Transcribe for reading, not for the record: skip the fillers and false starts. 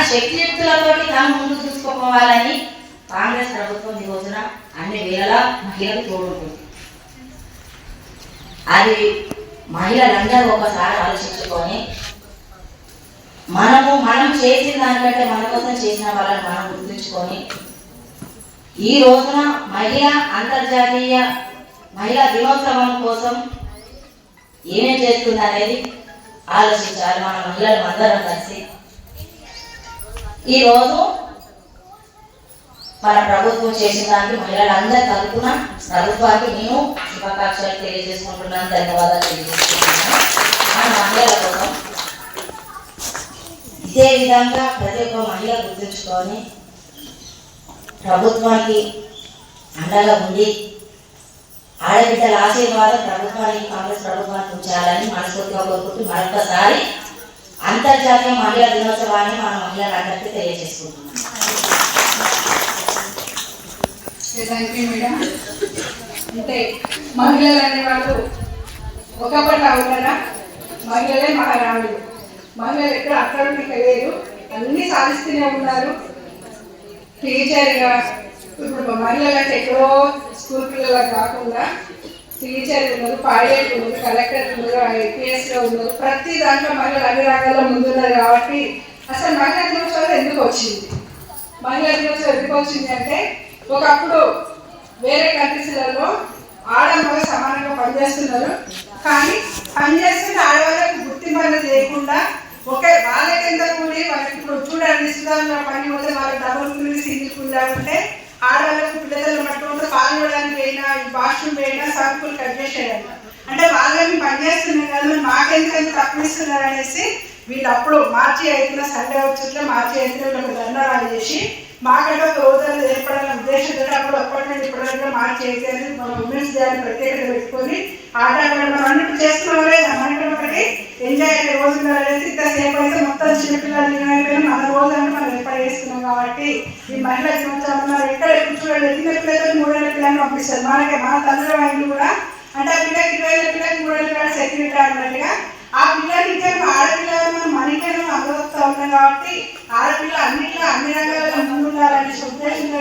శక్తియుక్తులతో తాను ముందు చూసుకోవాలని కాంగ్రెస్ ప్రభుత్వం ఈ రోజున అన్ని వేళ మహిళలు తోడుంటుంది. అది మహిళలందరూ ఒకసారి ఆలోచించుకొని మనం చేసిన దానికంటే మన కోసం చేసిన వాళ్ళని మనం గుర్తుంచుకొని ఈ రోజున అంతర్జాతీయ మహిళా దినోత్సవం కోసం ఏమేం చేస్తుంది అనేది ఆలోచించాలి. మన మహిళలు అందరం కలిసి ఈరోజు మన ప్రభుత్వం చేసిన దానికి మహిళలందరి తరపున ప్రభుత్వానికి నేను శుభాకాంక్షలు తెలియజేసుకుంటున్నాను, ధన్యవాదాలు తెలియజేసుకుంటున్నాను. మన మహిళల కోసం ఇదే విధంగా ప్రతి ఒక్క మహిళ గుర్తుంచుకొని ప్రభుత్వానికి అండగా ఉండి ఆడబిడ్డల ఆశీర్వాదం ప్రభుత్వానికి కాంగ్రెస్ ప్రభుత్వానికి ఉంచాలని మనస్ఫూర్తిగా కోరుకుంటూ మరొకసారి అంతర్జాతీయ మహిళా దినోత్సవాన్ని మన మహిళలందరికీ తెలియజేసుకుంటున్నాం. మేడం అంటే మహిళలు అనేవాళ్ళు ఒకప్పటి అవుతారా, మహిళలే మహారాణులు. మహిళలు ఎక్కడ అక్కడ లేరు, అన్ని సాధిస్తూనే ఉన్నారు. టీచర్గా ఇప్పుడు మహిళలు అంటే ఎక్కడో స్కూల్ పిల్లలు కాకుండా టీచర్ ఉన్నారు, పైలట్ ఉన్నారు, కలెక్టర్ ఉన్నారు, ఐపీఎస్లో ఉన్నారు. ప్రతి దాంట్లో మహిళలు అన్ని రంగాల్లో ముందున్నారు. కాబట్టి అసలు మహిళా దినోత్సవం ఎందుకు వచ్చింది? మహిళా దినోత్సవం ఎందుకు వచ్చింది అంటే ఒకప్పుడు వేరే కంట్రీస్లలో ఆడమగ సమానంగా పనిచేస్తున్నారు. కానీ పనిచేస్తున్న ఆడవాళ్ళకి గుర్తింపు చేయకుండా వాళ్ళ కింద కూడి వాళ్ళకి ఇప్పుడు చూడండి సుధారణ పని పోతే వాళ్ళకి డబుల్ కూడి సింగిల్ కూడి ఉంటే ఆడవాళ్ళకు పిల్లలు పట్టుకుంటే పాల్గొనడానికి అయినా వాష్రూమ్ పోయినా సరుకులు కట్ చేసేయాలి. అంటే వాళ్ళని పనిచేస్తున్నాం కదా మాకెందుకంటే తక్కువ ఇస్తున్నారు అనేసి వీళ్ళు అప్పుడు మార్చి 5న సండే వచ్చేట్లో మార్చి 5న వీళ్ళకి దండాలు చేసి మాకంటే ఒక రోజులు ఏర్పడాలనే ఉద్దేశంతో అప్పుడు అప్పటి నుండి ఇప్పటివరకు మార్చి 5 అని మన ఉమెన్స్ డే అని ప్రత్యేకత పెట్టుకొని ఆటలు మనం అన్నిటి చేస్తున్నామే మనకి ఒకటి ఎంజాయ్ అయ్యే రోజులు అనేసి ఇంతసేపు అయితే మొత్తం చిన్నపిల్లలు మన రోజు అంటే మనం ఏర్పాటు చేస్తున్నాం. కాబట్టి ఈ మహిళా దినోత్సవం ఎక్కడ కూర్చోండి చిన్నపిల్లలతో 3 ఏళ్ళ పిల్లల్ని పంపిస్తారు. మన తండ్రి వాళ్ళు కూడా అంటే ఆ పిల్లకి 20 ఏళ్ళ పిల్లలకి 3 ఏళ్ళ పిల్లలు సెక్యూరిటీ అన్నట్టుగా ఆ పిల్లలకి ఇంకా ఆడపిల్లలు మనం మనకేమో అనుభవిస్తూ ఉన్నాం. కాబట్టి ఆడపిల్ల అన్నిట్లో అన్ని రంగాల్లో ముందుండాలనే ఉద్దేశంగా